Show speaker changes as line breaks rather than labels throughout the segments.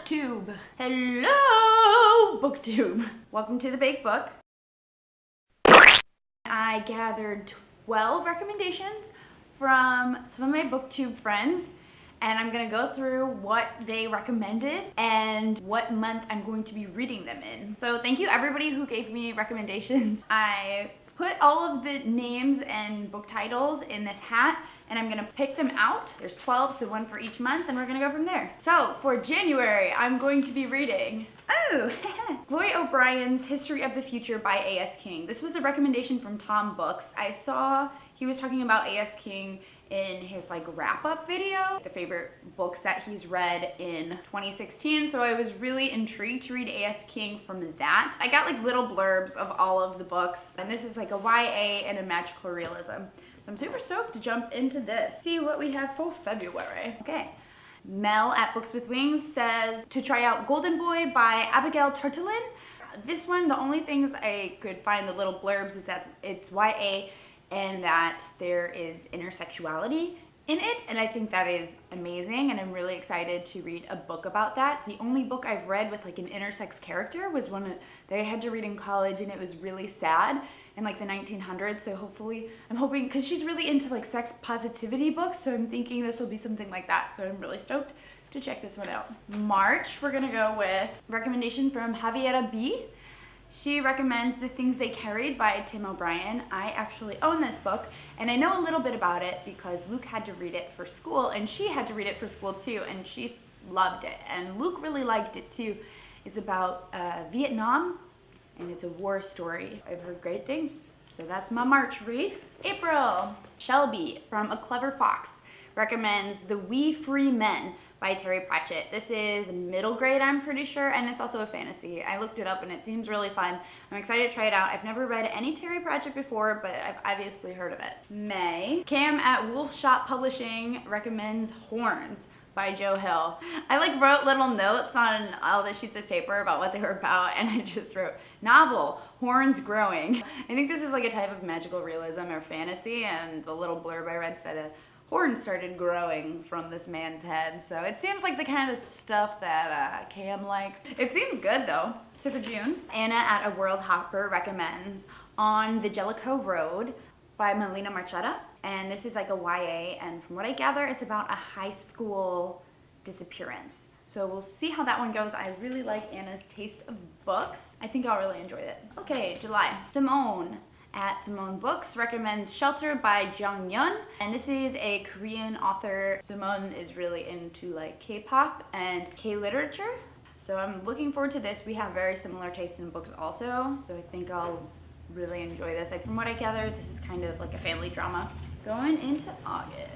Booktube. Hello, Booktube. Welcome to the Baked Book. I gathered 12 recommendations from some of my Booktube friends, and I'm gonna go through what they recommended and what month I'm going to be reading them in. So thank you everybody who gave me recommendations. I put all of the names and book titles in this hat, and I'm gonna pick them out. There's 12, so one for each month, and we're gonna go from there. So for January, I'm going to be reading, Gloria O'Brien's History of the Future by A.S. King. This was a recommendation from Tom Books. I saw he was talking about A.S. King in his wrap-up video, the favorite books that he's read in 2016, so I was really intrigued to read A.S. King from that. I got little blurbs of all of the books, and this is a YA and a magical realism. So I'm super stoked to jump into this. See what we have for February. Okay. Mel at BooksWithWings says to try out Golden Boy by Abigail Tartellin. This one, the only things I could find the little blurbs is that it's YA and that there is intersexuality in it, and I think that is amazing, and I'm really excited to read a book about that. The only book I've read with an intersex character was one that I had to read in college, and it was really sad in the 1900s, so hopefully, I'm hoping, because she's really into sex positivity books, so I'm thinking this will be something like that, so I'm really stoked to check this one out. March, we're gonna go with recommendation from Javiera B. She recommends The Things They Carried by Tim O'Brien. I actually own this book, and I know a little bit about it because Luke had to read it for school, and she had to read it for school too, and she loved it, and Luke really liked it too. It's about Vietnam, and it's a war story. I've heard great things, so that's my March read. April, Shelby from A Clever Fox recommends The We Free Men by Terry Pratchett. This is middle grade, I'm pretty sure, and it's also a fantasy. I looked it up and it seems really fun. I'm excited to try it out. I've never read any Terry Pratchett before, but I've obviously heard of it. May, Cam at Wolfshot Publishing recommends Horns by Joe Hill. I wrote little notes on all the sheets of paper about what they were about, and I just wrote, novel, horns growing. I think this is a type of magical realism or fantasy, and the little blurb I read said a horn started growing from this man's head, so it seems like the kind of stuff that Cam likes. It seems good though. So for June, Anna at A World Hopper recommends On the Jellico Road by Melina Marchetta, and this is a YA, and from what I gather, it's about a high school disappearance. So we'll see how that one goes. I really like Anna's taste of books. I think I'll really enjoy it. Okay, July. Symone at Symone Books recommends Shelter by Jung Yun, and this is a Korean author. Symone is really into K-pop and K-literature, so I'm looking forward to this. We have very similar taste in books also, so I think I'll really enjoy this. From what I gather, this is kind of a family drama. Going into August.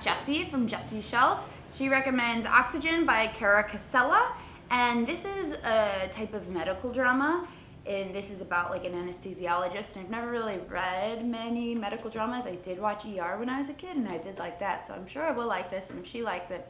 Jessie from Jessie's Shelf. She recommends Oxygen by Cara Casella, and this is a type of medical drama, and this is about an anesthesiologist, and I've never really read many medical dramas. I did watch ER when I was a kid, and I did like that, so I'm sure I will like this, and if she likes it,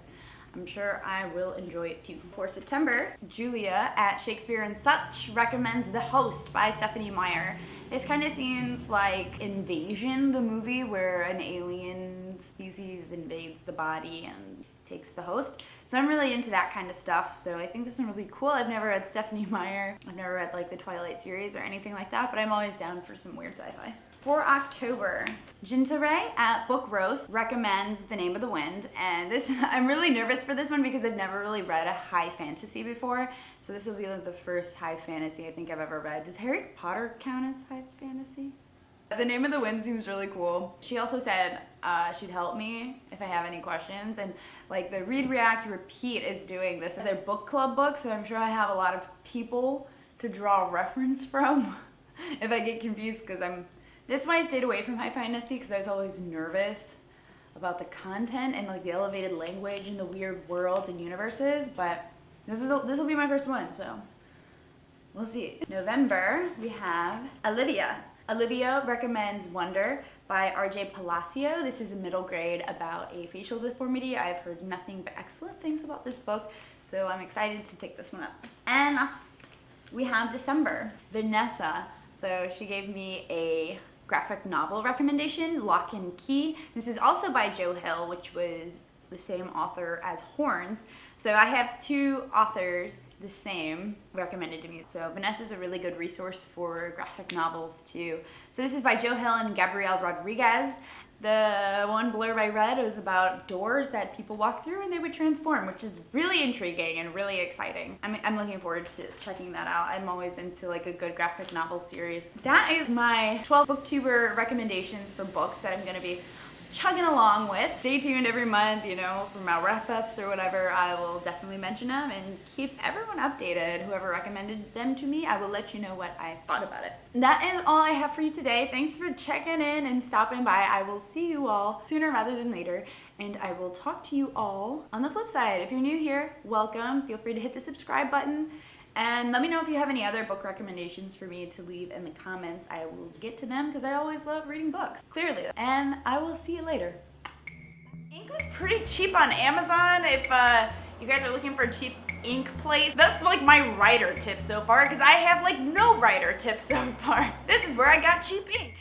I'm sure I will enjoy it too. For September, Julia at Shakespeareandsuch recommends The Host by Stephanie Meyer. This kind of seems like Invasion, the movie, where an alien species invades the body and takes the host. So I'm really into that kind of stuff, so I think this one will be cool. I've never read Stephanie Meyer. I've never read the Twilight series or anything like that, but I'm always down for some weird sci-fi. For October, Jintare at Book Roast recommends The Name of the Wind, and this I'm really nervous for this one because I've never really read a high fantasy before, so this will be the first high fantasy I think I've ever read. Does Harry Potter count as high fantasy? The Name of the Wind seems really cool. She also said she'd help me if I have any questions, and the Read, React, Repeat is doing this as their book club book, so I'm sure I have a lot of people to draw reference from if I get confused, because that's why I stayed away from high fantasy, because I was always nervous about the content and the elevated language and the weird worlds and universes, but this will be my first one, so we'll see. November, we have Olivia. Olivia recommends Wonder by R.J. Palacio. This is a middle grade about a facial deformity. I've heard nothing but excellent things about this book, so I'm excited to pick this one up. And last, we have December. Vanessa. So she gave me a graphic novel recommendation, Lock and Key. This is also by Joe Hill, which was the same author as Horns. So I have 2 authors the same recommended to me. So Vanessa's a really good resource for graphic novels too. So this is by Joe Hill and Gabrielle Rodriguez. The one blurb I read was about doors that people walk through and they would transform, which is really intriguing and really exciting. I'm looking forward to checking that out. I'm always into like a good graphic novel series. That is my 12 booktuber recommendations for books that I'm gonna be chugging along with. Stay tuned every month, you know, for my wrap-ups or whatever. I will definitely mention them and keep everyone updated. Whoever recommended them to me, I will let you know what I thought about it. That is all I have for you today. Thanks for checking in and stopping by. I will see you all sooner rather than later, and I will talk to you all on the flip side. If you're new here, welcome. Feel free to hit the subscribe button. And let me know if you have any other book recommendations for me to leave in the comments. I will get to them because I always love reading books, clearly. And I will see you later. Ink was pretty cheap on Amazon. If you guys are looking for a cheap ink place, that's like my writer tip so far because I have like no writer tip so far. This is where I got cheap ink.